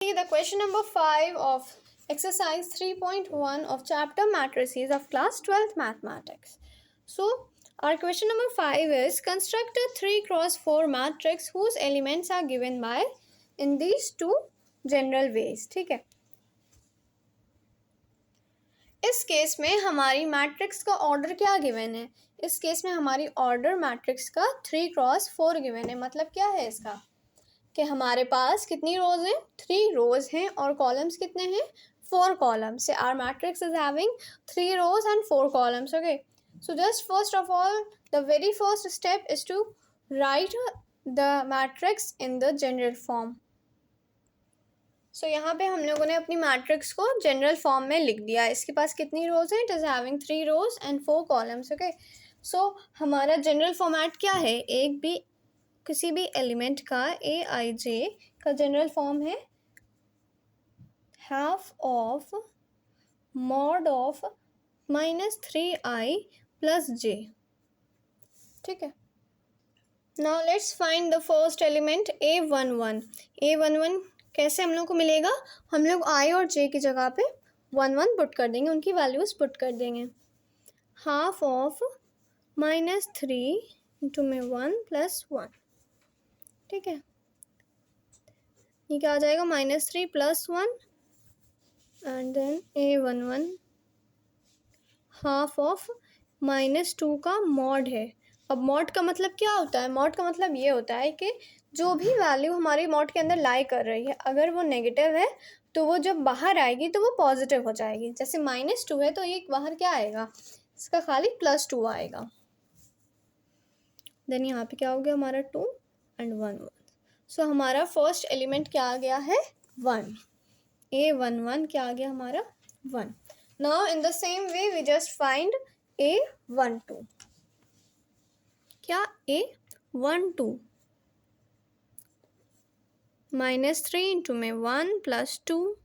see the question number 5 of exercise 3.1 of chapter matrices of class 12th mathematics. So our question number 5 is construct a 3 cross 4 matrix whose elements are given by in these two general ways. ठीक है, इस case में हमारी matrix का order क्या given है? इस case में हमारी ऑर्डर मैट्रिक्स का 3 क्रॉस 4 गिवन है। मतलब क्या है इसका कि हमारे पास कितनी रोज हैं? 3 रोज हैं और कॉलम्स कितने हैं? 4 कॉलम्स से our matrix is having 3 rows and 4 columns. Okay, so just first of all the very first step is to write the matrix in the general form. So यहाँ पे हम लोगों ने अपनी मैट्रिक्स को जनरल फॉर्म में लिख दिया. इसके पास कितनी रोज हैं? It is having 3 rows and 4 columns. Okay, so हमारा जनरल फॉर्मेट क्या है? एक भी किसी भी एलिमेंट का ए आई जे का जनरल फॉर्म है half of mod of -3i plus J. ठीक है, now let's find the first element A11. A11 कैसे हम लोग को मिलेगा? हम लोग i और j की जगह पे 1 पुट कर देंगे, उनकी वैल्यूज पुट कर देंगे. हाफ ऑफ -3 इंटू में 1 प्लस 1. ठीक है, ये क्या आ जाएगा? -3 plus 1 and then A11 half of -2 का मॉड है. अब मॉड का मतलब क्या होता है? मॉड का मतलब ये होता है कि जो भी वैल्यू हमारी मॉड के अंदर लाई कर रही है, अगर वो नेगेटिव है तो वो जब बाहर आएगी तो वो पॉजिटिव हो जाएगी. जैसे -2 है तो ये बाहर क्या आएगा? इसका खाली +2 आएगा. देन यहाँ पे क्या हो गया हमारा? 2 एंड 1. सो हमारा फर्स्ट एलिमेंट क्या आ गया है? 1. A11 क्या आ गया हमारा? 1. Now in the same way we just find A12. क्या? A12 -3 इंटू में 1 प्लस 2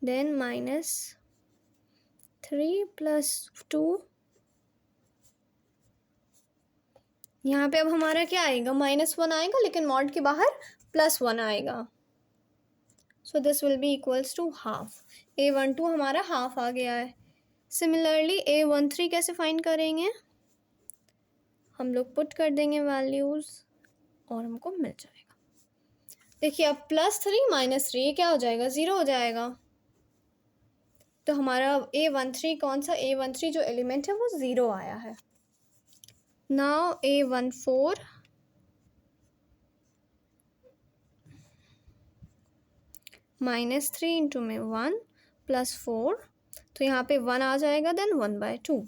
देन -3 प्लस 2. यहाँ पे अब हमारा क्या आएगा? -1 आएगा, लेकिन मॉड के बाहर +1 आएगा. So this will be equals to half. A12 हमारा हाफ आ गया है. सिमिलरली A13 कैसे फाइंड करेंगे? हम लोग पुट कर देंगे वैल्यूज़ और हमको मिल जाएगा. देखिए अब +3 -3 क्या हो जाएगा? 0 हो जाएगा. तो हमारा A13 कौन सा? A13 जो एलिमेंट है वो 0 आया है. नाउ A14 -3 इंटू में 1 प्लस 4, तो यहाँ पे 1 आ जाएगा. देन 1/2.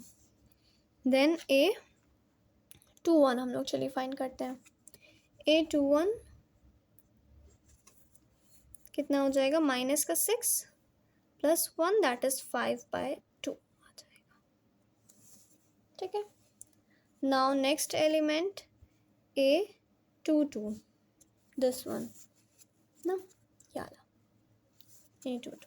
देन A21 हम लोग चलिए फाइंड करते हैं. A21 कितना हो जाएगा? -6 प्लस 1 दैट इज 5/2 आ जाएगा. ठीक है, now next element A22, this one ना, याला A22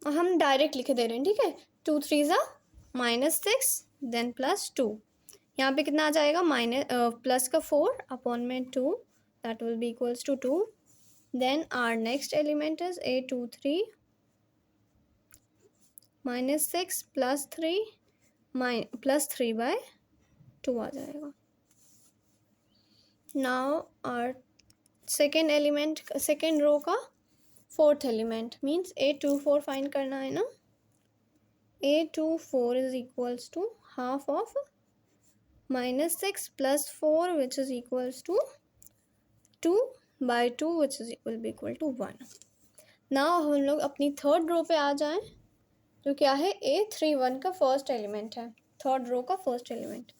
हम डायरेक्ट लिख दे रहे हैं. ठीक है, 2 3 -6 देन +2. यहाँ पे कितना आ जाएगा? प्लस का 4 अपॉन में 2 that will be equals to 2. Then our next element is A23 -6 plus 3 plus 3/2 आ जाएगा. Now our second element, second row का fourth element means A24 find करना है ना. A24 is equals to half of -6 plus 4 which is equals to 2/2 which is will be equal to 1. Now हम लोग अपनी third row पे आ जाएं, जो क्या है? A31 का फर्स्ट एलिमेंट है, थर्ड रो का फर्स्ट एलिमेंट.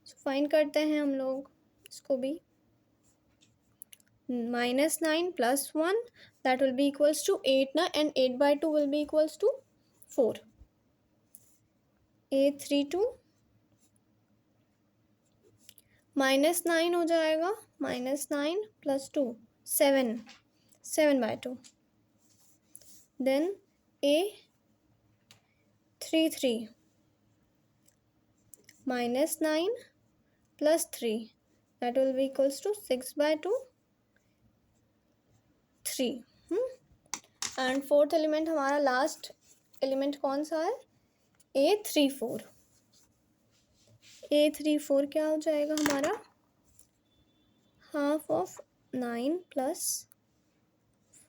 सो फाइंड करते हैं हम लोग इसको भी. -9 plus 1 that will be equals to 8 ना, and 8/2 will be equals to 4. A32 -9 हो जाएगा. -9 plus 2 7/2. Then A33 -9 plus 3 that will be equals to 6/2. 3 and fourth element हमारा लास्ट एलिमेंट कौन सा है, A34। A34 क्या हो जाएगा हमारा, हाफ ऑफ 9 प्लस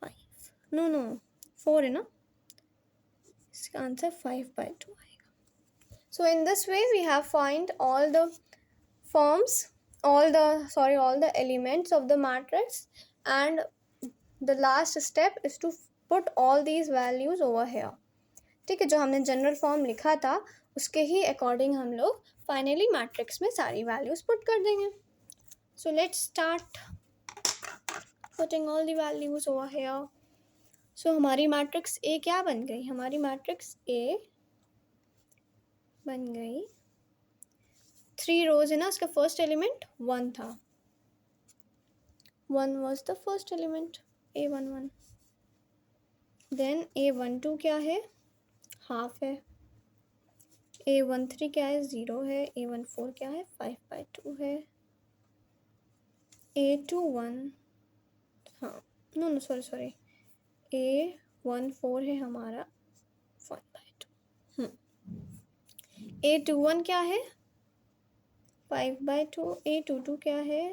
5, नो 4 है ना, इसका आंसर 5/2 आएगा। So in this way we have find all the elements of the matrix, and the last step is to put all these values over here। ठीक है, जो हमने जनरल फॉर्म लिखा था उसके ही अकॉर्डिंग हम लोग फाइनली मैट्रिक्स में सारी वैल्यूज पुट कर देंगे। So let's start putting all the values over here. So हमारी मैट्रिक्स ए क्या बन गई, हमारी मैट्रिक्स ए बन गई 3 रोज है ना, उसका फर्स्ट एलिमेंट 1 था, 1 was the first element, A11। Then A12 क्या है, हाफ है, A13 क्या है, 0 है, A14 क्या है, 5/2 है, A21 हाँ नो सॉरी A14 है हमारा 1/2। A21 क्या है, 5/2, A22 क्या है,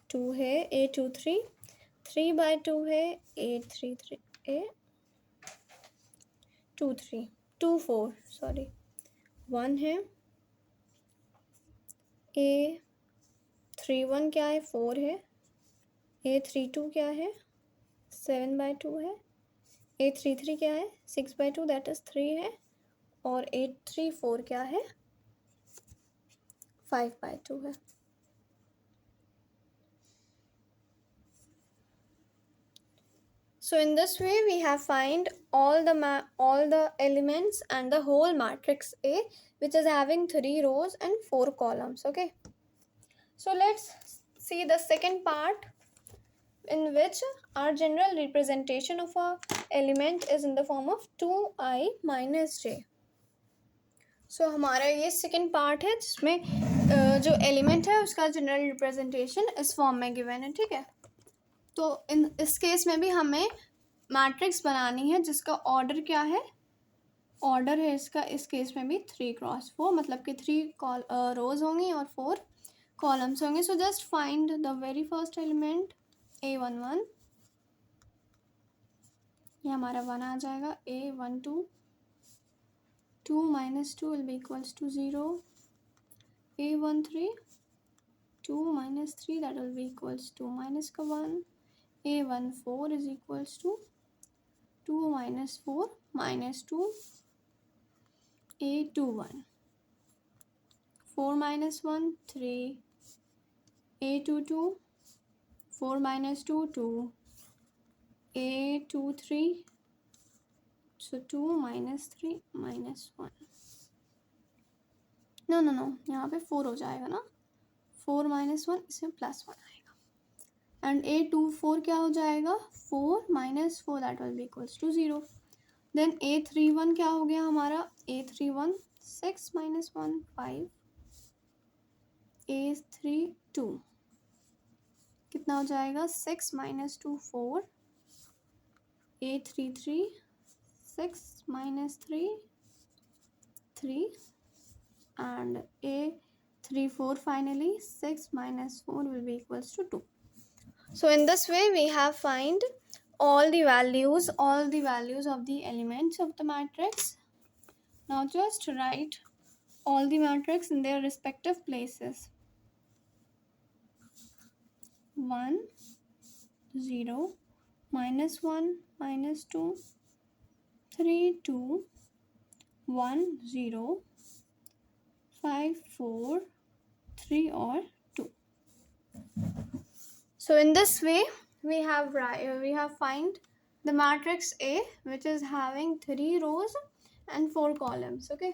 2 है, A23 3/2 है, A24 1 है, A31 क्या है, 4 है, A32 क्या है, 7/2 है, A33 क्या है, 6/2 दैट इज 3 है, और A34 क्या है, 5/2 है। So in this way we have find all the elements and the whole matrix A, which is having 3 rows and 4 columns. Okay, so let's see the second part, in which our general representation of a element is in the form of 2i minus j। So हमारा ये second part है जिसमें जो element है उसका general representation इस form में given है। ठीक है, तो इस केस में भी हमें मैट्रिक्स बनानी है जिसका ऑर्डर क्या है, ऑर्डर है इसका इस केस में भी 3x4, मतलब कि 3 रोज होंगी और 4 कॉलम्स होंगे। So just find the very first element A11, ये हमारा 1 आ जाएगा, A12 2 minus 2 will be equals to 0, A13 2 minus 3 that will be equals to minus का 1, A14 is equals to 2 minus 4 minus 2, A21 4 minus 1 3, A22 4 minus 2 2, A23 so 2 minus 3 minus 1, no यहाँ पे 4 हो जाएगा ना, 4 minus 1 इसमें +1 आएगा, एंड A24 क्या हो जाएगा, 4 minus 4 that will be equals to 0। Then A31 क्या हो गया हमारा, A31 6 minus 1 5, A32 कितना हो जाएगा, 6 minus 2 4, A33 6 minus 3 3, and A34 finally 6 minus 4 will be equals to 2। So in this way we have find all the values of the elements of the matrix। Now just write all the matrix in their respective places, 1 0 minus 1 minus 2 3 2 1 0 5 4 3 or 2। So in this way we have find the matrix A, which is having 3 rows and 4 columns। Okay,